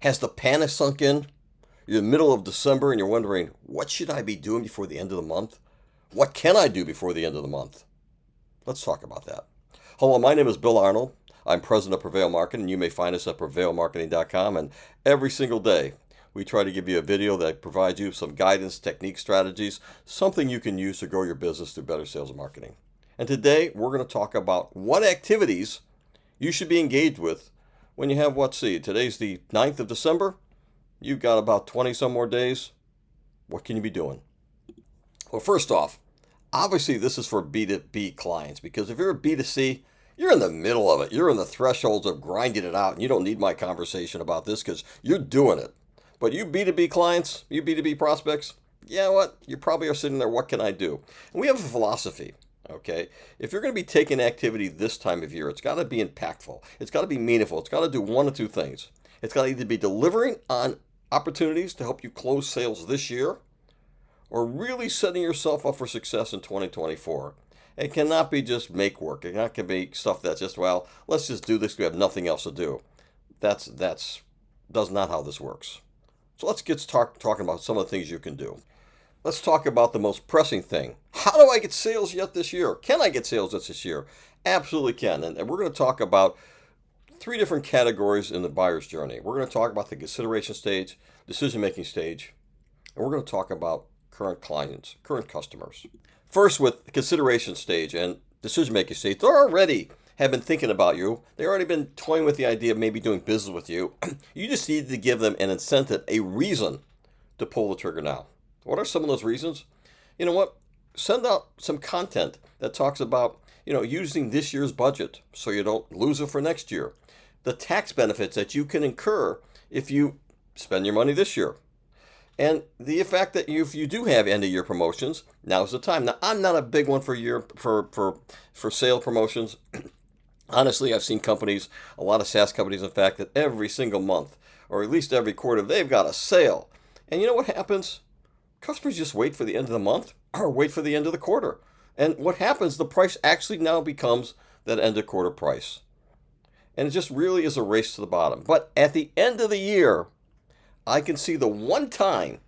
Has the panic sunk in? You're in the middle of December and you're wondering, what should I be doing before the end of the month? What can I do before the end of the month? Let's talk about that. Hello, my name is Bill Arnold. I'm president of Prevail Marketing, and you may find us at prevailmarketing.com. And every single day, we try to give you a video that provides you some guidance, technique, strategies, something you can use to grow your business through better sales and marketing. And today, we're going to talk about what activities you should be engaged with when you have today's the 9th of December. You've got about 20 some more days. What can you be doing? Well, first off, obviously this is for B2B clients, because if you're a B2C, you're in the middle of it. You're in the thresholds of grinding it out, and you don't need my conversation about this because you're doing it. But you B2B clients, you B2B prospects, you probably are sitting there, what can I do? And we have a philosophy, okay? If you're going to be taking activity this time of year, it's got to be impactful. It's got to be meaningful. It's got to do one of two things. It's got to either be delivering on opportunities to help you close sales this year, or really setting yourself up for success in 2024. It cannot be just make work. It cannot be stuff that's just, let's just do this. We have nothing else to do. That's not how this works. So let's get talking about some of the things you can do. Let's talk about the most pressing thing. How do I get sales yet this year? Can I get sales this year? Absolutely can. And we're going to talk about 3 different categories in the buyer's journey. We're going to talk about the consideration stage, decision-making stage, and we're going to talk about current clients, current customers. First, with the consideration stage and decision-making stage, they already have been thinking about you. They've already been toying with the idea of maybe doing business with you. You just need to give them an incentive, a reason to pull the trigger now. What are some of those reasons? You know what? Send out some content that talks about, using this year's budget so you don't lose it for next year. The tax benefits that you can incur if you spend your money this year. And the fact that if you do have end of year promotions, now's the time. Now, I'm not a big one for sale promotions. Honestly, I've seen companies, a lot of SaaS companies, in fact, that every single month, or at least every quarter, they've got a sale. And you know what happens? Customers just wait for the end of the month or wait for the end of the quarter. And what happens, the price actually now becomes that end of quarter price. And it just really is a race to the bottom. But at the end of the year, I can see the one time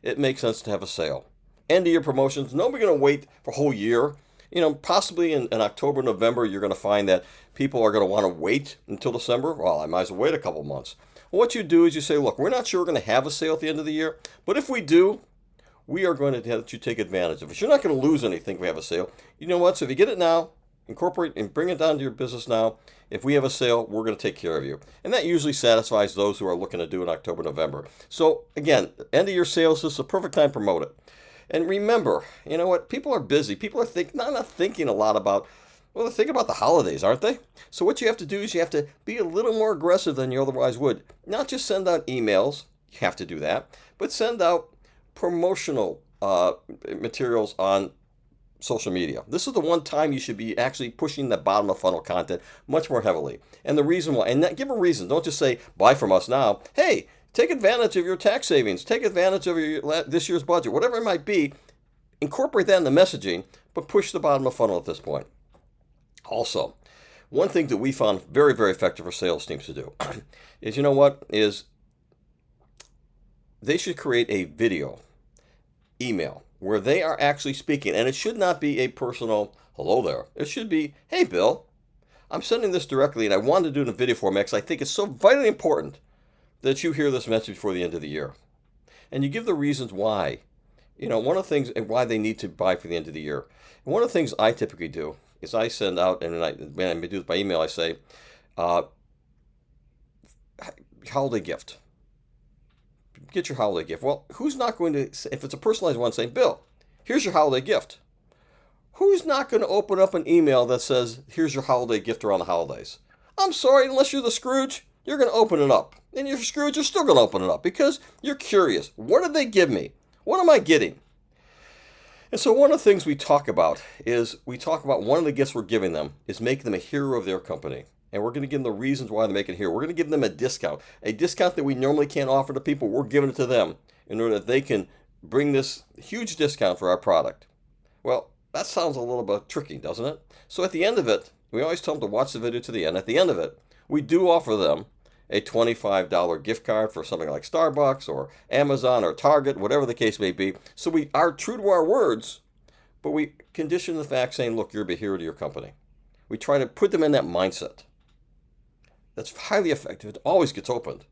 it makes sense to have a sale. End of year promotions, nobody's going to wait for a whole year. Possibly in October, November, you're going to find that people are going to want to wait until December. Well, I might as well wait a couple months. Well, what you do is you say, look, we're not sure we're going to have a sale at the end of the year, but if we do, we are going to let you take advantage of it. You're not going to lose anything if we have a sale. You know what? So if you get it now, incorporate and bring it down to your business now. If we have a sale, we're going to take care of you. And that usually satisfies those who are looking to do in October, November. So again, end of year sales, this is a perfect time to promote it. And remember, you know what? People are busy. People are not thinking a lot about, they're thinking about the holidays, aren't they? So what you have to do is you have to be a little more aggressive than you otherwise would. Not just send out emails, you have to do that, but send out promotional materials on social media. This is the one time you should be actually pushing the bottom of funnel content much more heavily. And the reason why, and give a reason. Don't just say, buy from us now. Hey, take advantage of your tax savings. Take advantage of this year's budget, whatever it might be. Incorporate that in the messaging, but push the bottom of funnel at this point. Also, one thing that we found very, very effective for sales teams to do is, they should create a video email where they are actually speaking. And it should not be a personal, hello there. It should be, hey, Bill, I'm sending this directly, and I wanted to do it in a video format because I think it's so vitally important that you hear this message before the end of the year. And you give the reasons why. One of the things and why they need to buy for the end of the year. And one of the things I typically do is I send out, and when I do this by email, I say, holiday gift. Get your holiday gift. Well, who's not going to, if it's a personalized one, saying, Bill, here's your holiday gift. Who's not going to open up an email that says, here's your holiday gift around the holidays? I'm sorry, unless you're the Scrooge, you're going to open it up. And you're Scrooge, you're still going to open it up because you're curious. What did they give me? What am I getting? And so one of the things we talk about one of the gifts we're giving them is making them a hero of their company. And we're going to give them the reasons why they're making it here. We're going to give them a discount that we normally can't offer to people. We're giving it to them in order that they can bring this huge discount for our product. Well, that sounds a little bit tricky, doesn't it? So at the end of it, we always tell them to watch the video to the end. At the end of it, we do offer them a $25 gift card for something like Starbucks or Amazon or Target, whatever the case may be. So we are true to our words, but we condition the fact saying, look, you're a hero to your company. We try to put them in that mindset. That's highly effective. It always gets opened.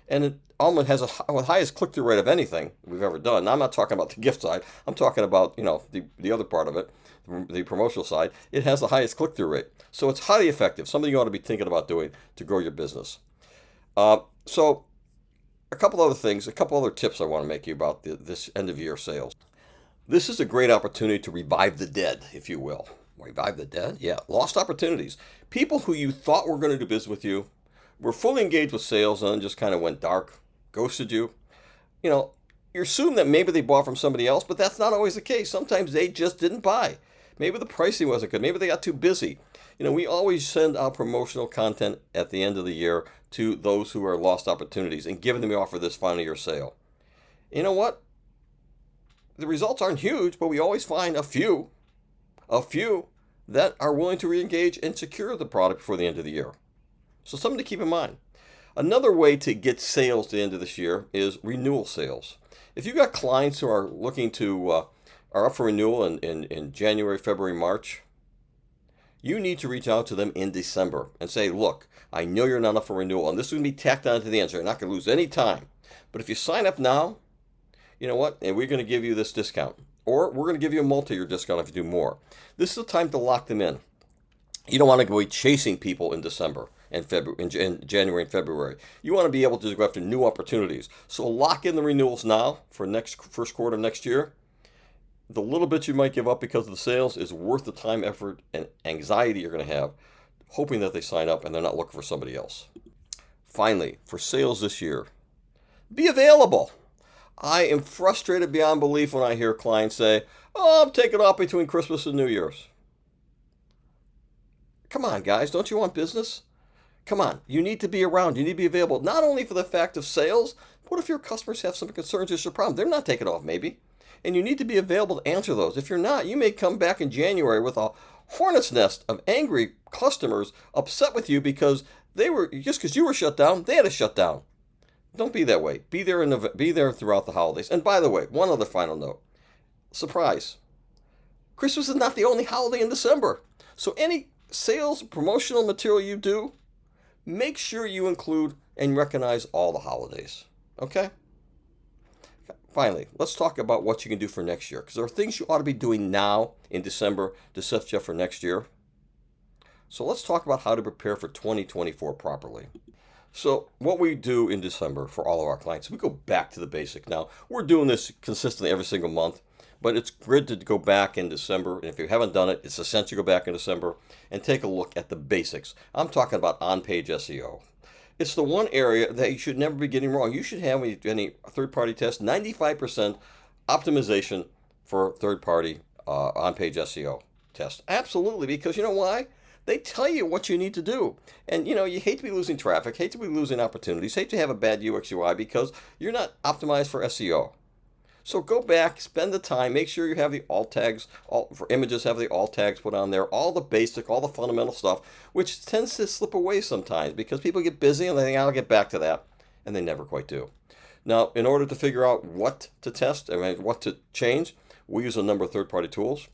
And it almost has the highest click-through rate of anything we've ever done. Now, I'm not talking about the gift side. I'm talking about, the other part of it, the promotional side. It has the highest click-through rate. So it's highly effective, something you ought to be thinking about doing to grow your business. So a couple other tips I want to make you about this end-of-year sales. This is a great opportunity to revive the dead, if you will. Revive the dead? Yeah, lost opportunities. People who you thought were going to do business with you were fully engaged with sales and then just kind of went dark, ghosted you. You assume that maybe they bought from somebody else, but that's not always the case. Sometimes they just didn't buy. Maybe the pricing wasn't good. Maybe they got too busy. We always send out promotional content at the end of the year to those who are lost opportunities and giving them the offer this final year sale. You know what? The results aren't huge, but we always find a few that are willing to re-engage and secure the product before the end of the year. So something to keep in mind. Another way to get sales to the end of this year is renewal sales. If you've got clients who are looking to are up for renewal in January, February, March, you need to reach out to them in December and say, look, I know you're not up for renewal, and this is going to be tacked on to the end, so you're not going to lose any time. But if you sign up now, you know what? And we're going to give you this discount. Or we're going to give you a multi-year discount if you do more. This is the time to lock them in. You don't want to go chasing people in December and in January and February. You want to be able to go after new opportunities. So lock in the renewals now for first quarter of next year. The little bit you might give up because of the sales is worth the time, effort, and anxiety you're going to have, hoping that they sign up and they're not looking for somebody else. Finally, for sales this year, be available. I am frustrated beyond belief when I hear clients say, oh, I'm taking off between Christmas and New Year's. Come on, guys, don't you want business? Come on, you need to be around. You need to be available, not only for the fact of sales, but what if your customers have some concerns or some problem? They're not taking off, maybe. And you need to be available to answer those. If you're not, you may come back in January with a hornet's nest of angry customers upset with you because because you were shut down, they had to shut down. Don't be that way. Be there throughout the holidays. And by the way, one other final note. Surprise. Christmas is not the only holiday in December. So any sales promotional material you do, make sure you include and recognize all the holidays. Okay? Finally, let's talk about what you can do for next year, because there are things you ought to be doing now in December to set you up for next year. So let's talk about how to prepare for 2024 properly. So what we do in December for all of our clients, we go back to the basic. Now, we're doing this consistently every single month, but it's good to go back in December. And if you haven't done it, it's essential to go back in December and take a look at the basics. I'm talking about on-page SEO. It's the one area that you should never be getting wrong. You should have any third-party test, 95% optimization for third-party on-page SEO test. Absolutely, because you know why? They tell you what you need to do. And you hate to be losing traffic, hate to be losing opportunities, hate to have a bad UX UI because you're not optimized for SEO. So go back, spend the time, make sure you have the alt tags, for images, have the alt tags put on there, all the basic, all the fundamental stuff, which tends to slip away sometimes because people get busy and they think, I'll get back to that, and they never quite do. Now, in order to figure out what to test, what to change, we use a number of third-party tools.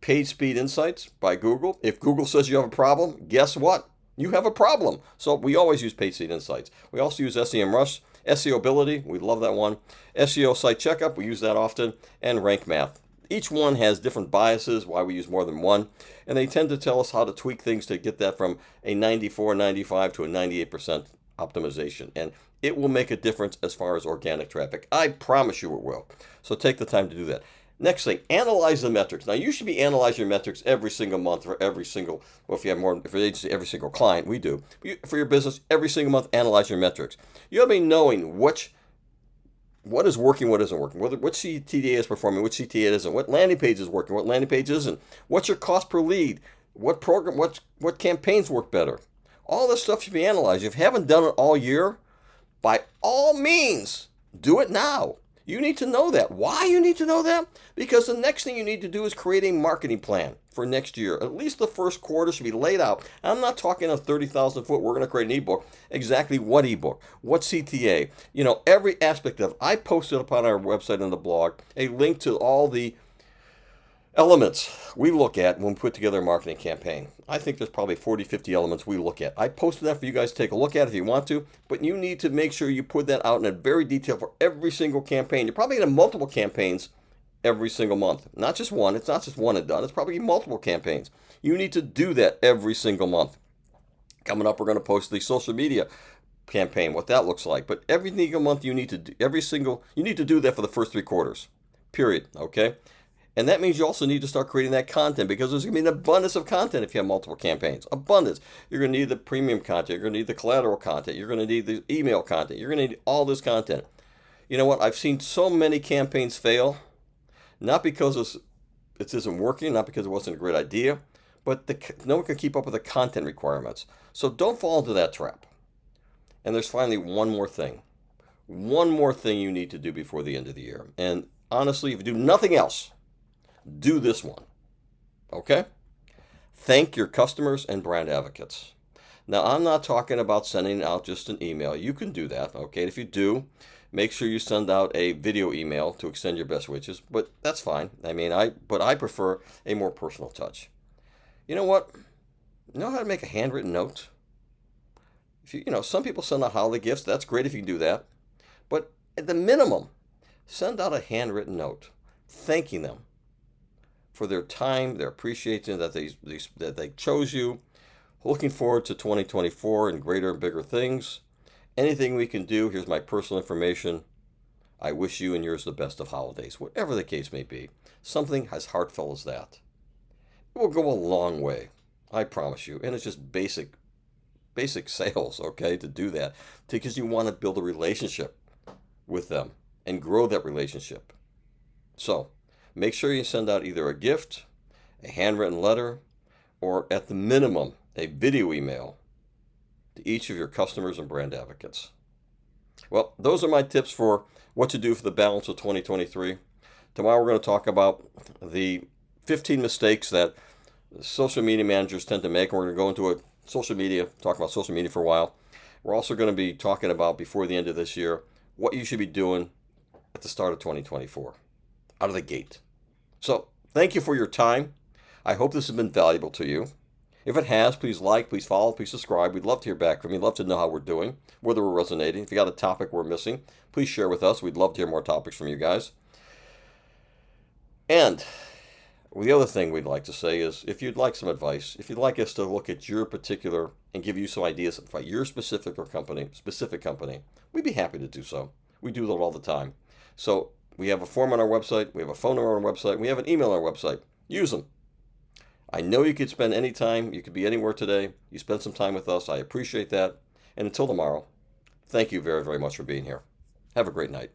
PageSpeed Insights by Google. If Google says you have a problem, guess what? You have a problem. So we always use PageSpeed Insights. We also use SEMrush, SEObility, we love that one. SEO Site Checkup, we use that often, and Rank Math. Each one has different biases, why we use more than one, and they tend to tell us how to tweak things to get that from a 94, 95 to a 98% optimization. And it will make a difference as far as organic traffic. I promise you it will. So take the time to do that. Next thing, analyze the metrics. Now, you should be analyzing your metrics every single month for every single, if your agency, every single client, we do. For your business, every single month, analyze your metrics. You ought to be knowing what is working, what isn't working, what CTA is performing, which CTA isn't, what landing page is working, what landing page isn't, what's your cost per lead, what campaigns work better. All this stuff should be analyzed. If you haven't done it all year, by all means, do it now. You need to know that. Why you need to know that? Because the next thing you need to do is create a marketing plan for next year. At least the first quarter should be laid out. I'm not talking a 30,000 foot, we're going to create an ebook. Exactly what ebook? What CTA? Every aspect of it. I posted upon our website and the blog a link to all the elements we look at when we put together a marketing campaign. I think there's probably 40, 50 elements we look at. I posted that for you guys to take a look at if you want to, but you need to make sure you put that out in a very detail for every single campaign. You're probably going to have multiple campaigns every single month. Not just one. It's not just one and done. It's probably multiple campaigns. You need to do that every single month. Coming up, we're going to post the social media campaign, what that looks like. But every single month you need to do, you need to do that for the first 3 quarters. Period. Okay? And that means you also need to start creating that content, because there's going to be an abundance of content if you have multiple campaigns. Abundance. You're going to need the premium content. You're going to need the collateral content. You're going to need the email content. You're going to need all this content. You know what? I've seen so many campaigns fail, not because it isn't working, not because it wasn't a great idea, but no one can keep up with the content requirements. So don't fall into that trap. And there's finally one more thing. One more thing you need to do before the end of the year. And honestly, if you do nothing else, do this one. Okay? Thank your customers and brand advocates. Now, I'm not talking about sending out just an email. You can do that, okay? If you do, make sure you send out a video email to extend your best wishes, but that's fine. But I prefer a more personal touch. You know what? You know how to make a handwritten note? Some people send out holiday gifts. That's great if you can do that. But at the minimum, send out a handwritten note thanking them for their time, their appreciation that they chose you. Looking forward to 2024 and greater and bigger things. Anything we can do, here's my personal information. I wish you and yours the best of holidays, whatever the case may be. Something as heartfelt as that. It will go a long way, I promise you. And it's just basic sales, okay, to do that. Because you want to build a relationship with them and grow that relationship. So, make sure you send out either a gift, a handwritten letter, or at the minimum, a video email to each of your customers and brand advocates. Well, those are my tips for what to do for the balance of 2023. Tomorrow we're going to talk about the 15 mistakes that social media managers tend to make. We're going to go into talk about social media for a while. We're also going to be talking about, before the end of this year, what you should be doing at the start of 2024. Out of the gate. So, thank you for your time. I hope this has been valuable to you. If it has, please like, please follow, please subscribe. We'd love to hear back from you. We'd love to know how we're doing, whether we're resonating. If you got a topic we're missing, please share with us. We'd love to hear more topics from you guys. And the other thing we'd like to say is, if you'd like some advice, if you'd like us to look at your particular and give you some ideas about your specific company, we'd be happy to do so. We do that all the time. So, we have a form on our website, we have a phone number on our website, we have an email on our website. Use them. I know you could spend any time, you could be anywhere today. You spend some time with us. I appreciate that. And until tomorrow, thank you very, very much for being here. Have a great night.